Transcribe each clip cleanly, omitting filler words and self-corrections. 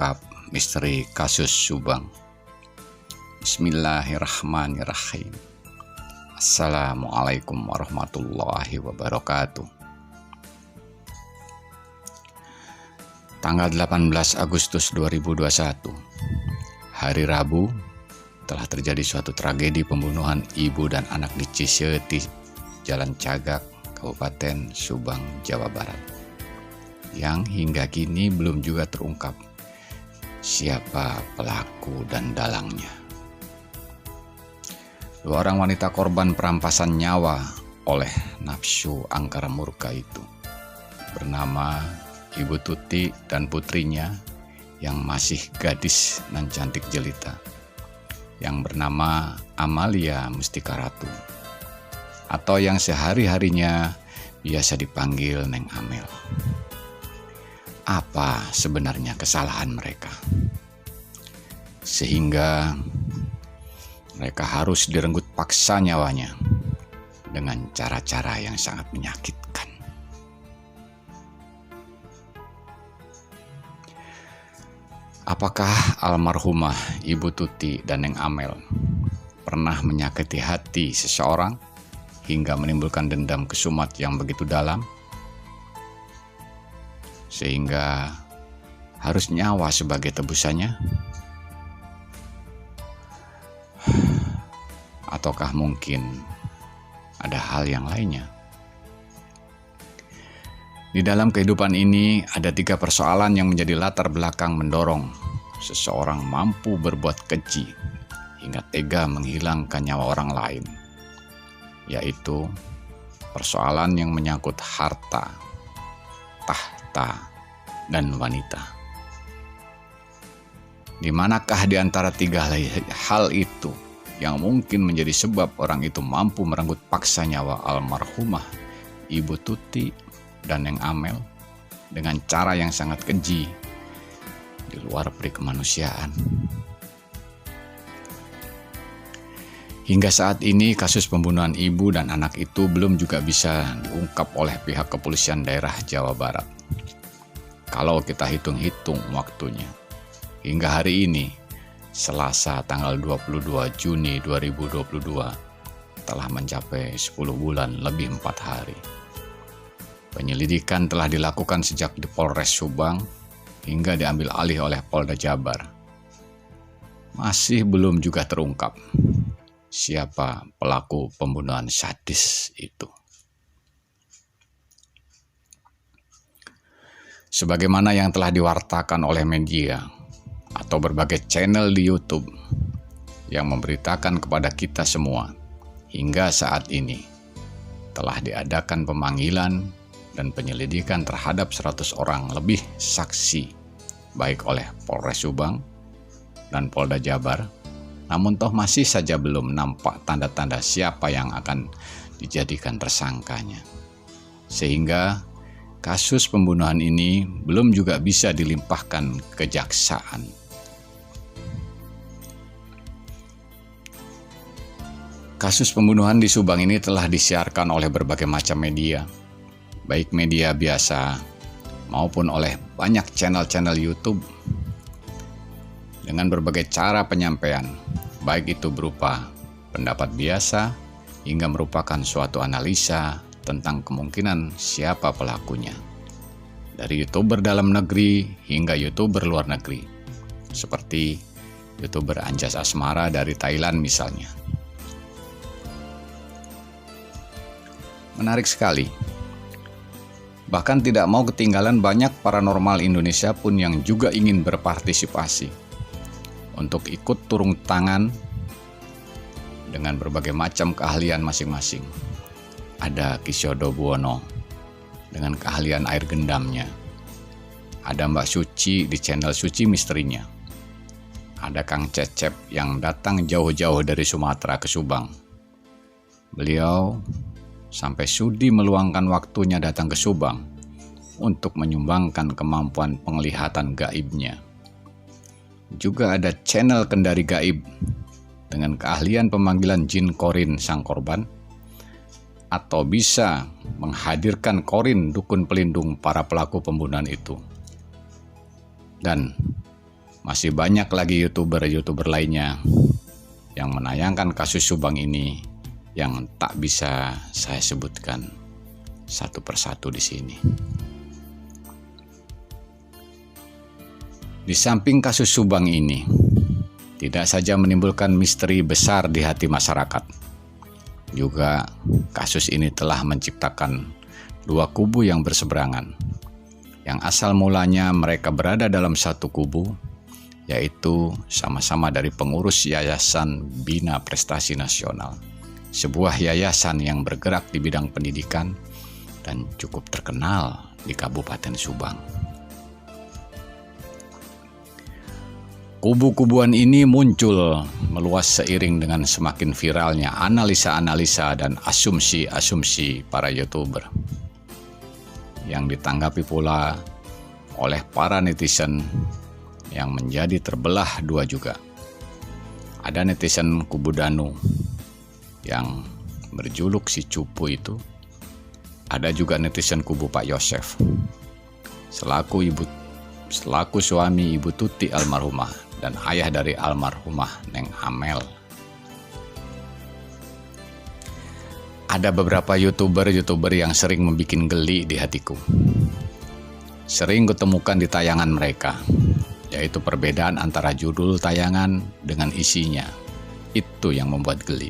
terungkap misteri kasus Subang. Bismillahirrahmanirrahim. Assalamualaikum warahmatullahi wabarakatuh. Tanggal 18 Agustus 2021, hari Rabu, telah terjadi suatu tragedi pembunuhan ibu dan anak di Ciseeti, Jalan Cagak, Kabupaten Subang, Jawa Barat, yang hingga kini belum juga terungkap siapa pelaku dan dalangnya. Dua orang wanita korban perampasan nyawa oleh nafsu angkara murka itu bernama Ibu Tuti dan putrinya yang masih gadis dan cantik jelita, yang bernama Amalia Mustika Ratu, atau yang sehari-harinya biasa dipanggil Neng Amel. Apa sebenarnya kesalahan mereka sehingga mereka harus direnggut paksa nyawanya dengan cara-cara yang sangat menyakitkan? Apakah almarhumah Ibu Tuti dan Neng Amel pernah menyakiti hati seseorang hingga menimbulkan dendam kesumat yang begitu dalam, sehingga harus nyawa sebagai tebusannya? Ataukah mungkin ada hal yang lainnya? Di dalam kehidupan ini ada 3 persoalan yang menjadi latar belakang mendorong seseorang mampu berbuat keji hingga tega menghilangkan nyawa orang lain, yaitu persoalan yang menyangkut harta, tahta, dan wanita. Di manakah di antara 3 hal itu yang mungkin menjadi sebab orang itu mampu merenggut paksa nyawa almarhumah Ibu Tuti dan Neng Amel dengan cara yang sangat keji di luar peri kemanusiaan? Hingga saat ini kasus pembunuhan ibu dan anak itu belum juga bisa diungkap oleh pihak kepolisian daerah Jawa Barat. Kalau kita hitung-hitung waktunya, hingga hari ini, Selasa tanggal 22 Juni 2022, telah mencapai 10 bulan lebih 4 hari. Penyelidikan telah dilakukan sejak di Polres Subang hingga diambil alih oleh Polda Jabar. Masih belum juga terungkap siapa pelaku pembunuhan sadis itu. Sebagaimana yang telah diwartakan oleh media atau berbagai channel di YouTube yang memberitakan kepada kita semua, hingga saat ini telah diadakan pemanggilan dan penyelidikan terhadap 100 orang lebih saksi, baik oleh Polres Subang dan Polda Jabar, namun toh masih saja belum nampak tanda-tanda siapa yang akan dijadikan tersangkanya. Sehingga kasus pembunuhan ini belum juga bisa dilimpahkan ke kejaksaan. Kasus pembunuhan di Subang ini telah disiarkan oleh berbagai macam media, baik media biasa maupun oleh banyak channel-channel YouTube, dengan berbagai cara penyampaian, baik itu berupa pendapat biasa hingga merupakan suatu analisa tentang kemungkinan siapa pelakunya, dari YouTuber dalam negeri hingga YouTuber luar negeri, seperti YouTuber Anjas Asmara dari Thailand misalnya. Menarik sekali. Bahkan tidak mau ketinggalan banyak paranormal Indonesia pun yang juga ingin berpartisipasi untuk ikut turun tangan dengan berbagai macam keahlian masing-masing. Ada Kisyodo Buwono dengan keahlian air gendamnya. Ada Mbak Suci di channel Suci Misterinya. Ada Kang Cecep yang datang jauh-jauh dari Sumatera ke Subang. Beliau sampai sudi meluangkan waktunya datang ke Subang untuk menyumbangkan kemampuan penglihatan gaibnya. Juga ada channel Kendari Gaib dengan keahlian pemanggilan jin korin sang korban, atau bisa menghadirkan korin dukun pelindung para pelaku pembunuhan itu. Dan Masih banyak lagi YouTuber lainnya yang menayangkan kasus Subang ini yang tak bisa saya sebutkan satu persatu di sini. Di samping kasus Subang ini, tidak saja menimbulkan misteri besar di hati masyarakat, juga kasus ini telah menciptakan dua kubu yang berseberangan, yang asal mulanya mereka berada dalam satu kubu, yaitu sama-sama dari pengurus Yayasan Bina Prestasi Nasional, sebuah yayasan yang bergerak di bidang pendidikan dan cukup terkenal di Kabupaten Subang. Kubu-kubuan ini muncul meluas seiring dengan semakin viralnya analisa-analisa dan asumsi-asumsi para YouTuber, yang ditanggapi pula oleh para netizen yang menjadi terbelah dua juga. Ada netizen kubu Danu yang berjuluk si cupu itu. Ada juga netizen kubu Pak Yosef selaku suami Ibu Tuti almarhumah dan ayah dari almarhumah Neng Amel. Ada beberapa YouTuber yang sering membuat geli di hatiku. Sering kutemukan di tayangan mereka, yaitu perbedaan antara judul tayangan dengan isinya. Itu yang membuat geli.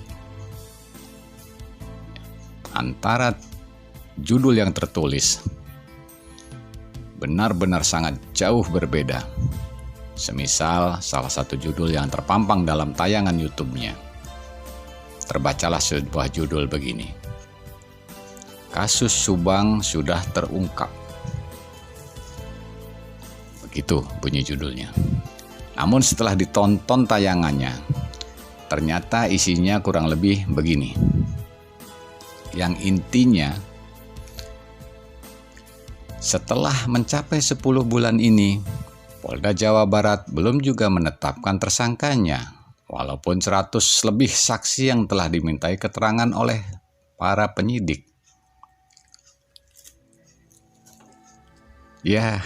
Antara judul yang tertulis benar-benar sangat jauh berbeda. Semisal salah satu judul yang terpampang dalam tayangan YouTube-nya. Terbacalah sebuah judul begini: Kasus Subang sudah terungkap. Begitu bunyi judulnya. Namun setelah ditonton tayangannya, ternyata isinya kurang lebih begini. Yang intinya, setelah mencapai 10 bulan ini, Polda Jawa Barat belum juga menetapkan tersangkanya, walaupun 100 lebih saksi yang telah dimintai keterangan oleh para penyidik. Ya,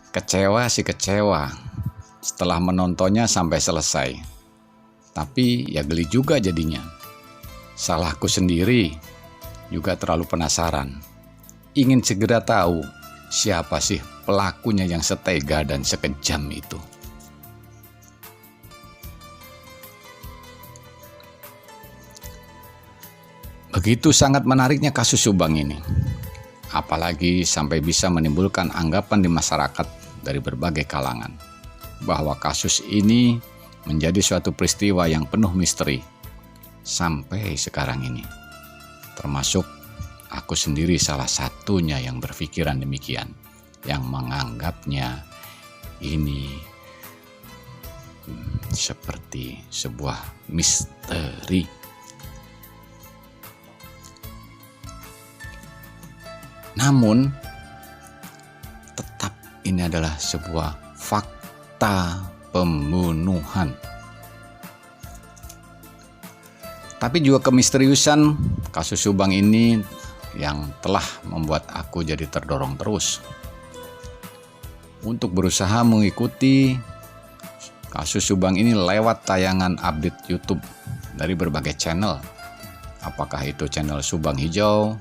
kecewa sih kecewa setelah menontonnya sampai selesai. Tapi ya geli juga jadinya. Salahku sendiri, juga terlalu penasaran. Ingin segera tahu siapa sih pelakunya yang setega dan sekejam itu. Begitu sangat menariknya kasus Subang ini. Apalagi sampai bisa menimbulkan anggapan di masyarakat dari berbagai kalangan bahwa kasus ini menjadi suatu peristiwa yang penuh misteri sampai sekarang ini. Termasuk aku sendiri salah satunya yang berpikiran demikian, yang menganggapnya ini seperti sebuah misteri. Namun, tetap ini adalah sebuah fakta pembunuhan. Tapi juga kemisteriusan kasus Subang ini yang telah membuat aku jadi terdorong terus untuk berusaha mengikuti kasus Subang ini lewat tayangan update YouTube dari berbagai channel. Apakah itu channel Subang Hijau,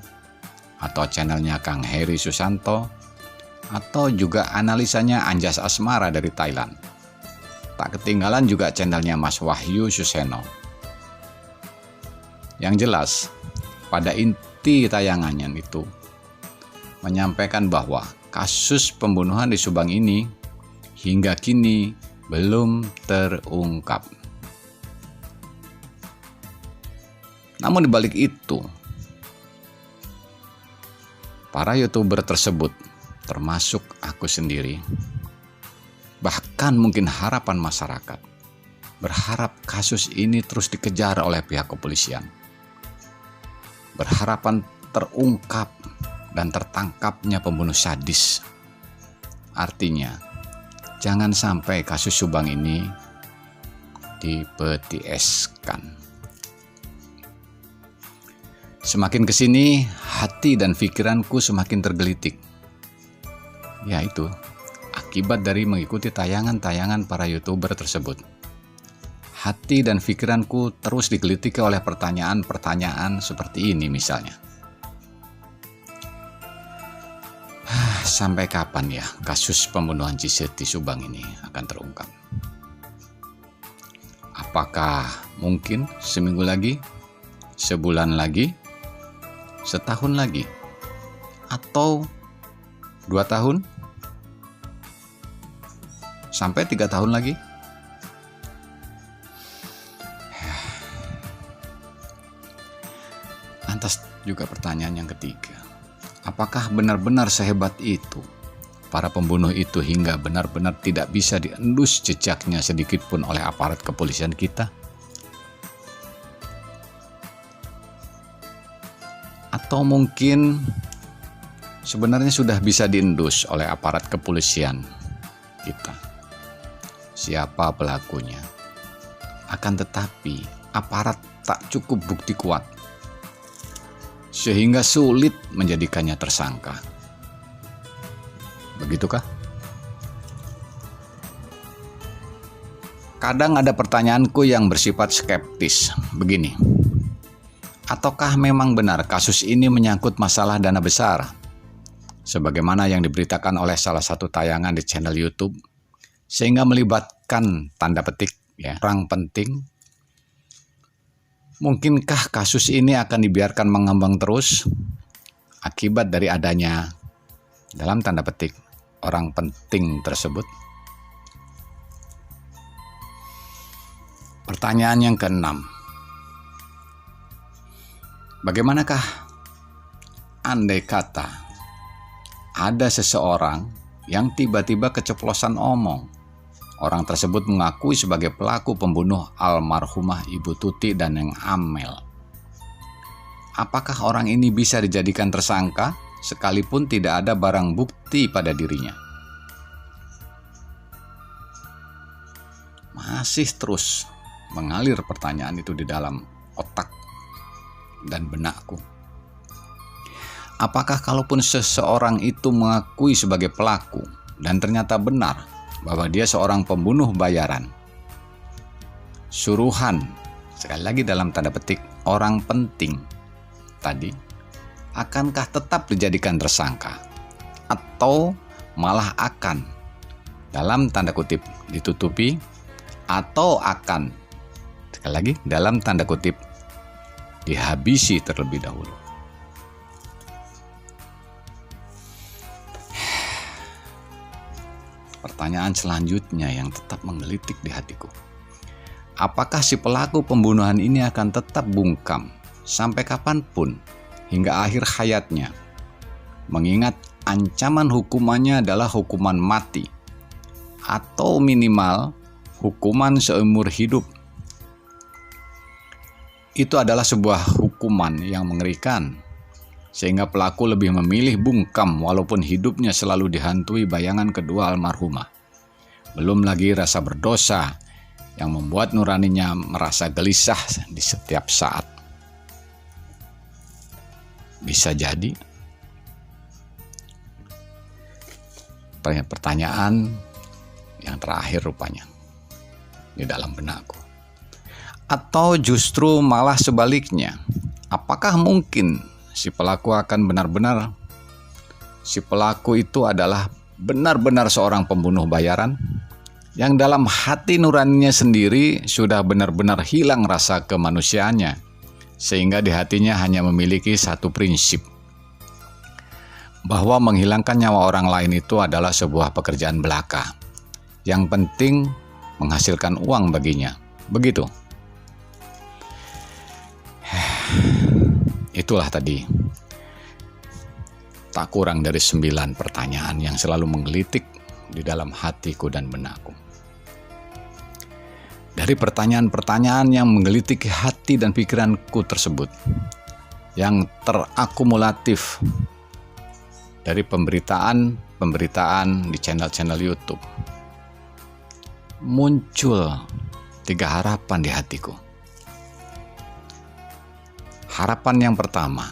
atau channelnya Kang Heri Susanto, atau juga analisanya Anjas Asmara dari Thailand. Tak ketinggalan juga channelnya Mas Wahyu Suseno. Yang jelas, pada inti tayangannya itu menyampaikan bahwa kasus pembunuhan di Subang ini hingga kini belum terungkap. Namun di balik itu, para YouTuber tersebut, termasuk aku sendiri, bahkan mungkin harapan masyarakat, berharap kasus ini terus dikejar oleh pihak kepolisian. Berharapan terungkap dan tertangkapnya pembunuh sadis. Artinya, jangan sampai kasus Subang ini dipetieskan. Semakin kesini, hati dan pikiranku semakin tergelitik. Yaitu, akibat dari mengikuti tayangan-tayangan para YouTuber tersebut. Hati dan pikiranku terus digelitiki oleh pertanyaan-pertanyaan seperti ini misalnya. Sampai kapan ya kasus pembunuhan Cisetti Subang ini akan terungkap? Apakah mungkin seminggu lagi, sebulan lagi, setahun lagi, atau 2 tahun, sampai 3 tahun lagi? Lantas juga pertanyaan yang ketiga, apakah benar-benar sehebat itu para pembunuh itu hingga benar-benar tidak bisa diendus jejaknya sedikit pun oleh aparat kepolisian kita? Atau mungkin sebenarnya sudah bisa diendus oleh aparat kepolisian kita siapa pelakunya, akan tetapi aparat tak cukup bukti kuat sehingga sulit menjadikannya tersangka. Begitukah? Kadang ada pertanyaanku yang bersifat skeptis, begini. Ataukah memang benar kasus ini menyangkut masalah dana besar? Sebagaimana yang diberitakan oleh salah satu tayangan di channel YouTube, sehingga melibatkan tanda petik ya, orang penting. Mungkinkah kasus ini akan dibiarkan mengembang terus akibat dari adanya dalam tanda petik orang penting tersebut? Pertanyaan yang keenam, bagaimanakah andai kata ada seseorang yang tiba-tiba keceplosan omong? Orang tersebut mengakui sebagai pelaku pembunuh almarhumah Ibu Tuti dan Neng Amel. Apakah orang ini bisa dijadikan tersangka sekalipun tidak ada barang bukti pada dirinya? Masih terus mengalir pertanyaan itu di dalam otak dan benakku. Apakah kalaupun seseorang itu mengakui sebagai pelaku dan ternyata benar bahwa dia seorang pembunuh bayaran, suruhan, sekali lagi dalam tanda petik orang penting tadi, akankah tetap dijadikan tersangka atau malah akan dalam tanda kutip ditutupi atau akan sekali lagi dalam tanda kutip dihabisi terlebih dahulu? Pertanyaan selanjutnya yang tetap menggelitik di hatiku. Apakah si pelaku pembunuhan ini akan tetap bungkam sampai kapanpun hingga akhir hayatnya? Mengingat ancaman hukumannya adalah hukuman mati atau minimal hukuman seumur hidup. Itu adalah sebuah hukuman yang mengerikan, sehingga pelaku lebih memilih bungkam walaupun hidupnya selalu dihantui bayangan kedua almarhumah. Belum lagi rasa berdosa yang membuat nuraninya merasa gelisah di setiap saat. Bisa jadi pertanyaan yang terakhir rupanya di dalam benakku. Atau justru malah sebaliknya, apakah mungkin si pelaku itu adalah benar-benar seorang pembunuh bayaran yang dalam hati nuraninya sendiri sudah benar-benar hilang rasa kemanusiaannya, sehingga di hatinya hanya memiliki satu prinsip, bahwa menghilangkan nyawa orang lain itu adalah sebuah pekerjaan belaka, yang penting menghasilkan uang baginya. Begitu. Itulah tadi tak kurang dari 9 pertanyaan yang selalu menggelitik di dalam hatiku dan benakku. Dari pertanyaan-pertanyaan yang menggelitik hati dan pikiranku tersebut, yang terakumulatif dari pemberitaan di channel-channel YouTube, muncul 3 harapan di hatiku. Harapan yang pertama,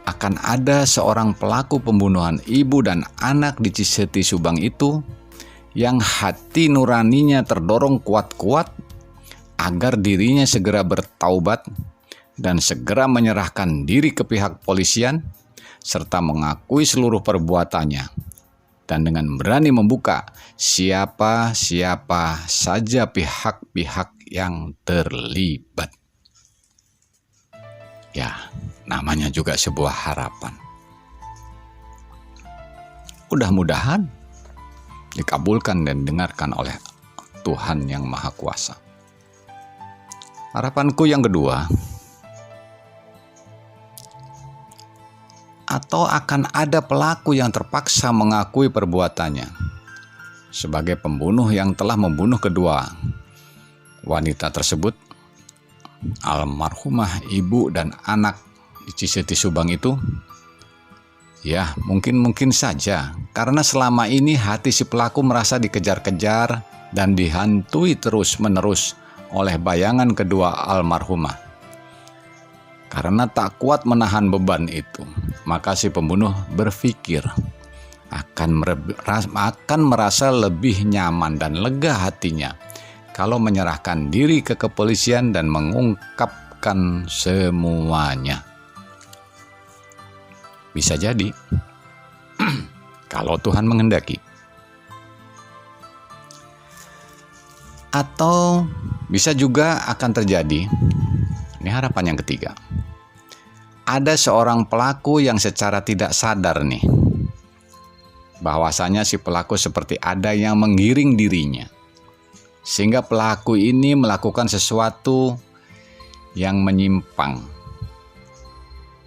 akan ada seorang pelaku pembunuhan ibu dan anak di Ciseti Subang itu yang hati nuraninya terdorong kuat-kuat agar dirinya segera bertaubat dan segera menyerahkan diri ke pihak polisian serta mengakui seluruh perbuatannya, dan dengan berani membuka siapa saja pihak-pihak yang terlibat. Ya, namanya juga sebuah harapan. Mudah-mudahan dikabulkan dan dengarkan oleh Tuhan yang Maha Kuasa. Harapanku yang kedua, atau akan ada pelaku yang terpaksa mengakui perbuatannya sebagai pembunuh yang telah membunuh kedua wanita tersebut, almarhumah ibu dan anak di Ciseti Subang itu. Ya, mungkin saja karena selama ini hati si pelaku merasa dikejar-kejar dan dihantui terus-menerus oleh bayangan kedua almarhumah. Karena tak kuat menahan beban itu, maka si pembunuh berpikir akan merasa lebih nyaman dan lega hatinya kalau menyerahkan diri ke kepolisian dan mengungkapkan semuanya. Bisa jadi kalau Tuhan menghendaki. Atau bisa juga akan terjadi, ini harapan yang ketiga, ada seorang pelaku yang secara tidak sadar nih, bahwasanya si pelaku seperti ada yang menggiring dirinya, sehingga pelaku ini melakukan sesuatu yang menyimpang,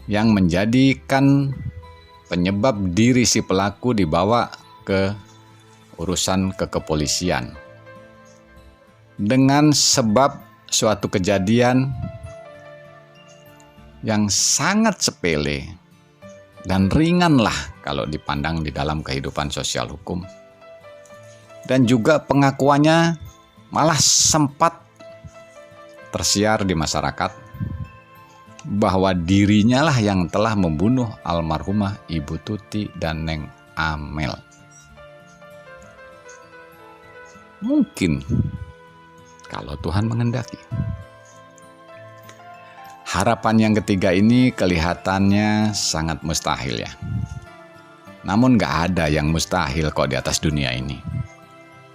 yang menjadikan penyebab diri si pelaku dibawa ke urusan ke kepolisian. Dengan sebab suatu kejadian yang sangat sepele dan ringan lah kalau dipandang di dalam kehidupan sosial hukum. Dan juga pengakuannya malah sempat tersiar di masyarakat bahwa dirinya lah yang telah membunuh almarhumah Ibu Tuti dan Neng Amel. Mungkin kalau Tuhan menghendaki. Harapan yang ketiga ini kelihatannya sangat mustahil ya. Namun gak ada yang mustahil kok di atas dunia ini.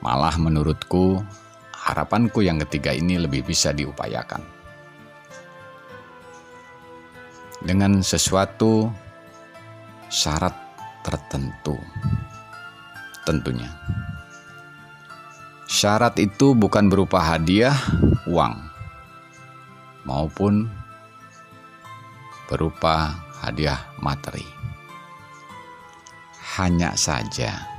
Malah menurutku harapanku yang ketiga ini lebih bisa diupayakan. Dengan sesuatu syarat tertentu tentunya. Syarat itu bukan berupa hadiah, uang, maupun berupa hadiah materi. Hanya saja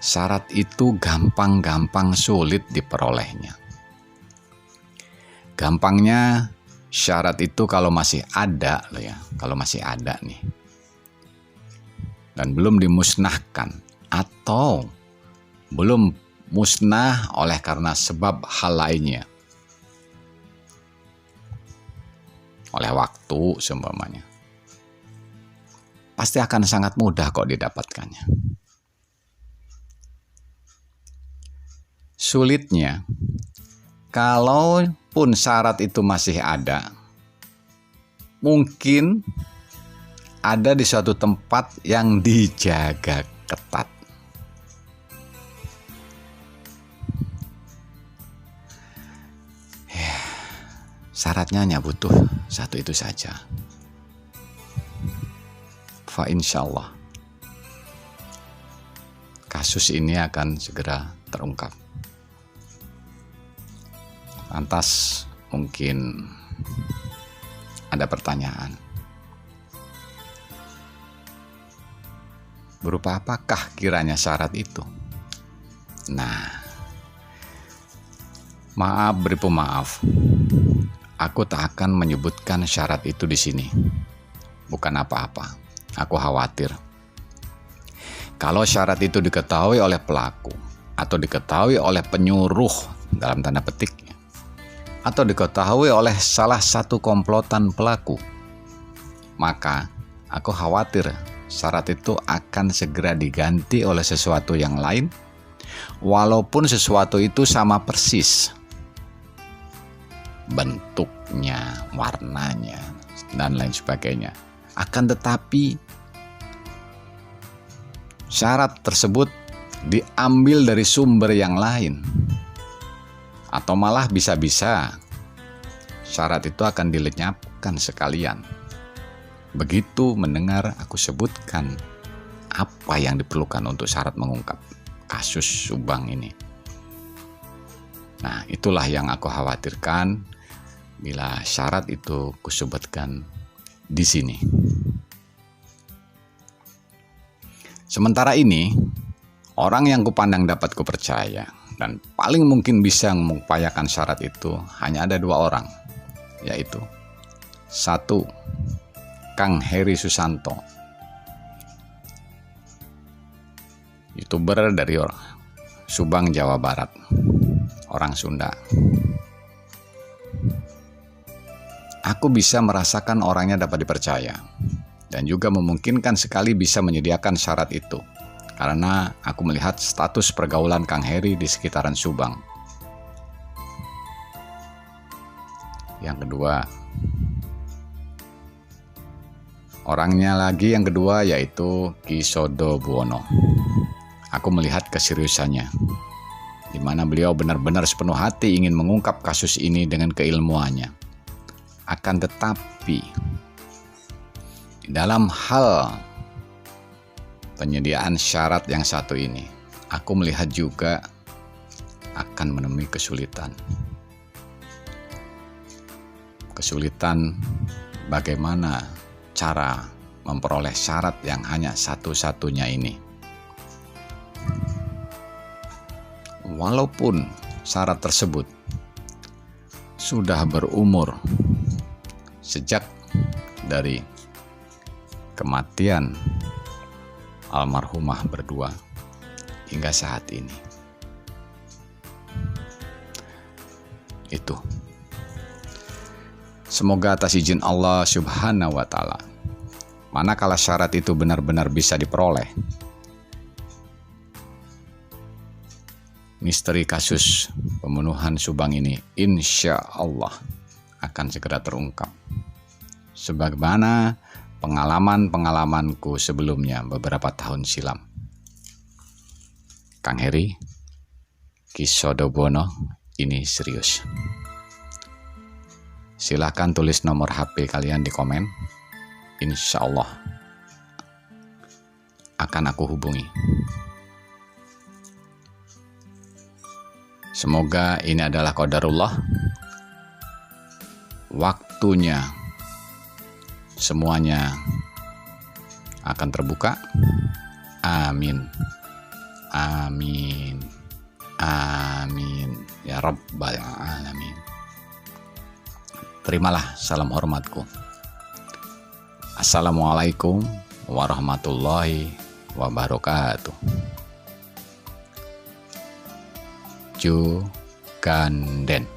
syarat itu gampang-gampang sulit diperolehnya. Gampangnya syarat itu kalau masih ada loh ya, kalau masih ada nih dan belum dimusnahkan atau belum musnah oleh karena sebab hal lainnya, oleh waktu seumpamanya, pasti akan sangat mudah kok didapatkannya. Sulitnya, kalaupun syarat itu masih ada, mungkin ada di suatu tempat yang dijaga ketat. Syaratnya hanya butuh satu itu saja. Fa insyaallah kasus ini akan segera terungkap. Lantas mungkin ada pertanyaan. Berupa apakah kiranya syarat itu? Nah, maaf beri pemaaf. Aku tak akan menyebutkan syarat itu di sini. Bukan apa-apa. Aku khawatir. Kalau syarat itu diketahui oleh pelaku atau diketahui oleh penyuruh dalam tanda petik, atau diketahui oleh salah satu komplotan pelaku, maka aku khawatir syarat itu akan segera diganti oleh sesuatu yang lain, walaupun sesuatu itu sama persis bentuknya, warnanya, dan lain sebagainya. Akan tetapi syarat tersebut diambil dari sumber yang lain, atau malah bisa-bisa syarat itu akan dilenyapkan sekalian. Begitu mendengar aku sebutkan apa yang diperlukan untuk syarat mengungkap kasus Subang ini. Nah, itulah yang aku khawatirkan bila syarat itu kusebutkan di sini. Sementara ini, orang yang kupandang dapat kupercaya dan paling mungkin bisa mengupayakan syarat itu hanya ada 2 orang, yaitu 1. Kang Heri Susanto, YouTuber dari Subang, Jawa Barat, orang Sunda. Aku bisa merasakan orangnya dapat dipercaya dan juga memungkinkan sekali bisa menyediakan syarat itu karena aku melihat status pergaulan Kang Heri di sekitaran Subang. Yang kedua, yang kedua yaitu Ki Sodobuono. Aku melihat keseriusannya, di mana beliau benar-benar sepenuh hati ingin mengungkap kasus ini dengan keilmuannya. Akan tetapi, dalam hal penyediaan syarat yang satu ini, aku melihat juga akan menemui kesulitan. Kesulitan bagaimana cara memperoleh syarat yang hanya satu-satunya ini. Walaupun syarat tersebut sudah berumur sejak dari kematian almarhumah berdua hingga saat ini. Itu. Semoga atas izin Allah Subhanahu wa Ta'ala, manakala syarat itu benar-benar bisa diperoleh, misteri kasus pembunuhan Subang ini insya Allah akan segera terungkap. Sebagaimana pengalamanku sebelumnya beberapa tahun silam. Kang Heri, Ki Sodobuono, ini serius. Silahkan tulis nomor HP kalian di komen. Insya Allah akan aku hubungi. Semoga ini adalah qadarullah. Waktunya semuanya akan terbuka. Amin. Amin. Amin. Ya Rabbal Alamin. Terimalah salam hormatku. Assalamualaikum warahmatullahi wabarakatuh. Ju Ganden.